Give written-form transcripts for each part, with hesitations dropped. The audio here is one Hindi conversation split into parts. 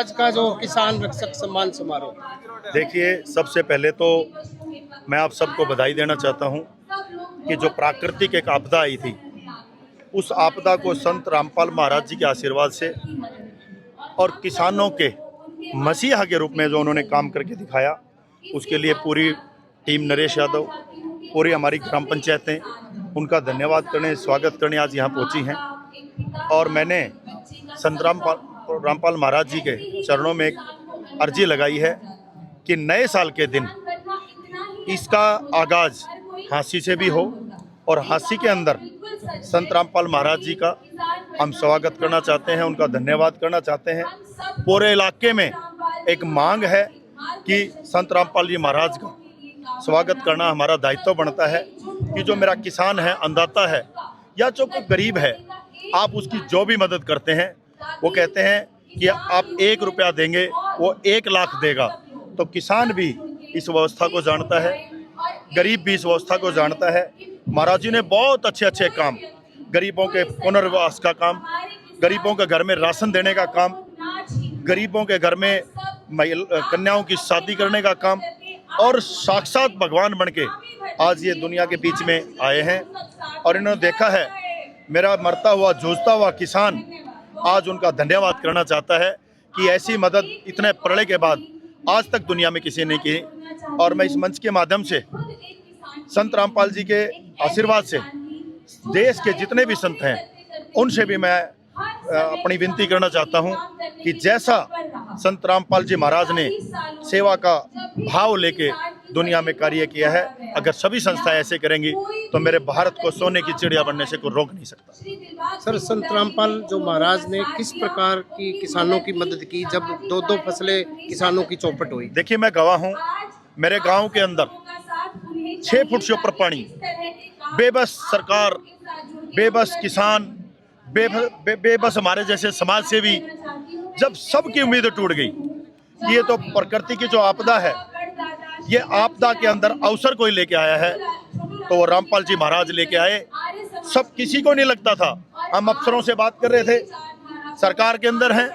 आज का जो किसान रक्षक सम्मान समारोह? देखिए, सबसे पहले तो मैं आप सबको बधाई देना चाहता हूं कि जो प्राकृतिक एक आपदा आई थी, उस आपदा को संत रामपाल महाराज जी के आशीर्वाद से और किसानों के मसीहा के रूप में जो उन्होंने काम करके दिखाया, उसके लिए पूरी टीम नरेश यादव, पूरी हमारी ग्राम पंचायतें उनका धन्यवाद करने, स्वागत करने आज यहाँ पहुँची हैं। और मैंने संत रामपाल महाराज जी के चरणों में एक अर्जी लगाई है कि नए साल के दिन इसका आगाज हाँसी से भी हो और हाँसी के अंदर संत रामपाल महाराज जी का हम स्वागत करना चाहते हैं, उनका धन्यवाद करना चाहते हैं। पूरे इलाके में एक मांग है कि संत रामपाल जी महाराज का स्वागत करना हमारा दायित्व बनता है कि जो मेरा किसान है, अन्नदाता है या जो कोई गरीब है, आप उसकी जो भी मदद करते हैं, वो कहते हैं कि आप 1 रुपया देंगे वो 1 लाख देगा। तो किसान भी इस व्यवस्था को जानता है, गरीब भी इस व्यवस्था को जानता है। महाराज जी ने बहुत अच्छे अच्छे काम, गरीबों के पुनर्वास का काम, गरीबों के घर में राशन देने का काम, गरीबों के घर में कन्याओं की शादी करने का काम, और साक्षात भगवान बन के आज ये दुनिया के बीच में आए हैं। और इन्होंने देखा है मेरा मरता हुआ जूझता हुआ किसान आज उनका धन्यवाद करना चाहता है कि ऐसी मदद इतने प्रलय के बाद आज तक दुनिया में किसी ने की। और मैं इस मंच के माध्यम से संत रामपाल जी के आशीर्वाद से देश के जितने भी संत हैं उनसे भी मैं अपनी विनती करना चाहता हूं कि जैसा संत रामपाल जी महाराज ने सेवा का भाव लेके दुनिया में कार्य किया है, अगर सभी संस्थाएं ऐसे करेंगी तो मेरे भारत को सोने की चिड़िया बनने से कोई रोक नहीं सकता। सर, संत रामपाल जो महाराज ने किस प्रकार की किसानों की मदद की जब 2-2 फसलें किसानों की चौपट हुई? देखिए, मैं गवाह हूँ। मेरे गांव के अंदर 6 फुट से ऊपर पानी, बेबस सरकार, बेबस किसान, बेबस हमारे जैसे समाज सेवी, जब सबकी उम्मीदें टूट गई। ये तो प्रकृति की जो आपदा है, ये आपदा के अंदर अवसर कोई लेके आया है, तो वो रामपाल जी महाराज लेके आए। सब किसी को नहीं लगता था। हम अफसरों से बात कर रहे थे, सरकार के अंदर हैं,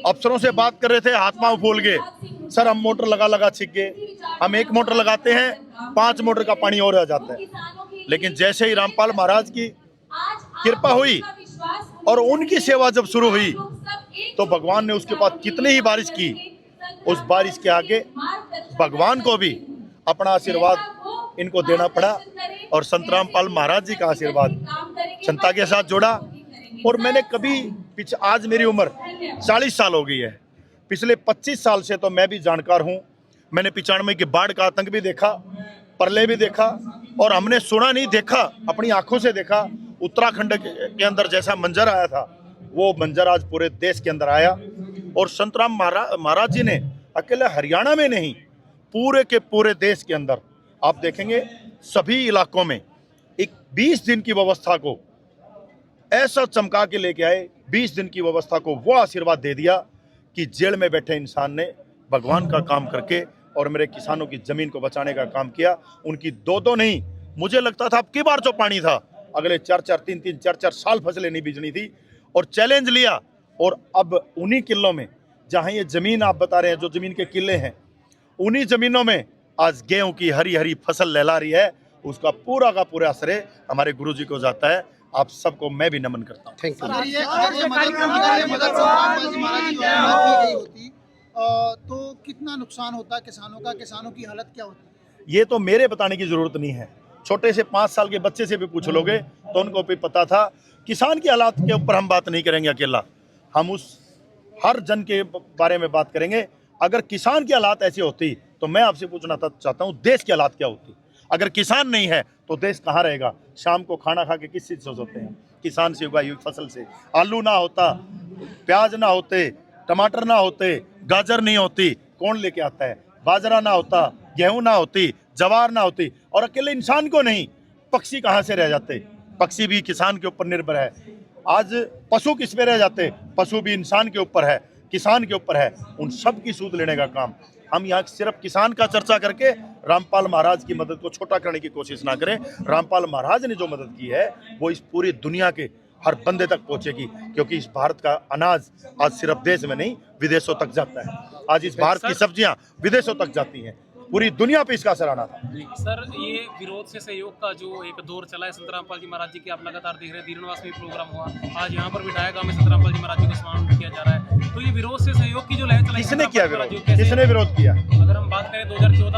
अफसरों से बात कर रहे थे, हाथ पांव फूल गए। सर, हम मोटर लगा छिक गए, हम 1 मोटर लगाते हैं 5 मोटर का पानी और आ जाता है। लेकिन जैसे ही रामपाल महाराज की कृपा हुई और उनकी सेवा जब शुरू हुई तो भगवान ने उसके बाद कितनी ही बारिश की, उस बारिश के आगे भगवान को भी अपना आशीर्वाद इनको देना पड़ा। और संत रामपाल महाराज जी का आशीर्वाद जनता के साथ जोड़ा। और मैंने कभी आज मेरी उम्र 40 साल हो गई है, पिछले 25 साल से तो मैं भी जानकार हूँ। मैंने 95 की बाढ़ का आतंक भी देखा, प्रलय भी देखा, और हमने सुना नहीं, देखा, अपनी आंखों से देखा। उत्तराखंड के अंदर जैसा मंजर आया था, वो मंजर आज पूरे देश के अंदर आया। और संत राम महाराज जी ने अकेले हरियाणा में नहीं, पूरे के पूरे देश के अंदर आप देखेंगे सभी इलाकों में एक 20 दिन की व्यवस्था को ऐसा चमका के लेके आए। 20 दिन की व्यवस्था को वो आशीर्वाद दे दिया कि जेल में बैठे इंसान ने भगवान का काम करके और मेरे किसानों की जमीन को बचाने का काम किया। उनकी 2-2 नहीं, मुझे लगता था अब की बार जो पानी था अगले 4-4 साल फसलें नहीं बीजनी थी। और चैलेंज लिया, और अब उन्हीं किलों में जहाँ ये जमीन आप बता रहे हैं, जो जमीन के किले हैं, उन्हीं जमीनों में आज गेहूं की हरी हरी फसल लहला रही है। उसका पूरा का पूरा श्रेय हमारे गुरुजी को जाता है। आप सबको मैं भी नमन करता हूँ। Thank you. तो कितना नुकसान होता है किसानों का, किसानों की हालत क्या होती है? ये तो मेरे बताने की जरूरत नहीं है, छोटे से 5 साल के बच्चे से भी पूछ लोगे तो उनको भी पता था। किसान की हालात के ऊपर हम बात नहीं करेंगे अकेला, हम उस हर जन के बारे में बात करेंगे। अगर किसान की हालात ऐसी होती तो मैं आपसे पूछना चाहता हूँ, देश की हालात क्या होती? अगर किसान नहीं है तो देश कहाँ रहेगा? शाम को खाना खा के किस चीज़ से सोते हैं? किसान से उगाई हुई फसल से। आलू ना होता, प्याज ना होते, टमाटर ना होते, गाजर नहीं होती, कौन लेके आता है? बाजरा ना होता, गेहूं ना होती, जवार ना होती, और अकेले इंसान को नहीं, पक्षी कहाँ से रह जाते? पक्षी भी किसान के ऊपर निर्भर है। आज पशु किस पे रह जाते? पशु भी इंसान के ऊपर है, किसान के ऊपर है। उन सब की सूद लेने का काम हम यहाँ सिर्फ किसान का चर्चा करके रामपाल महाराज की मदद को छोटा करने की कोशिश ना करें। रामपाल महाराज ने जो मदद की है वो इस पूरी दुनिया के हर बंदे तक पहुंचेगी, क्योंकि इस भारत का अनाज आज सिर्फ देश में नहीं विदेशों तक जाता है। आज इस भारत की सब्जियां विदेशों तक जाती हैं, पूरी दुनिया पे इसका असर आना था। सर, ये विरोध से सहयोग का जो एक दौर चला है संत रामपाल जी महाराज जी की, आप लगातार देख रहे हैं, दीरनवास में प्रोग्राम हुआ, आज यहाँ पर विधायक गांव में संत रामपाल जी महाराज जी को सम्मान किया जा रहा है। तो ये विरोध से सहयोग की जो लहर चलाई, किसने किया विरोध? जो कैसे- किसने विरोध किया? अगर हम बात करें 2014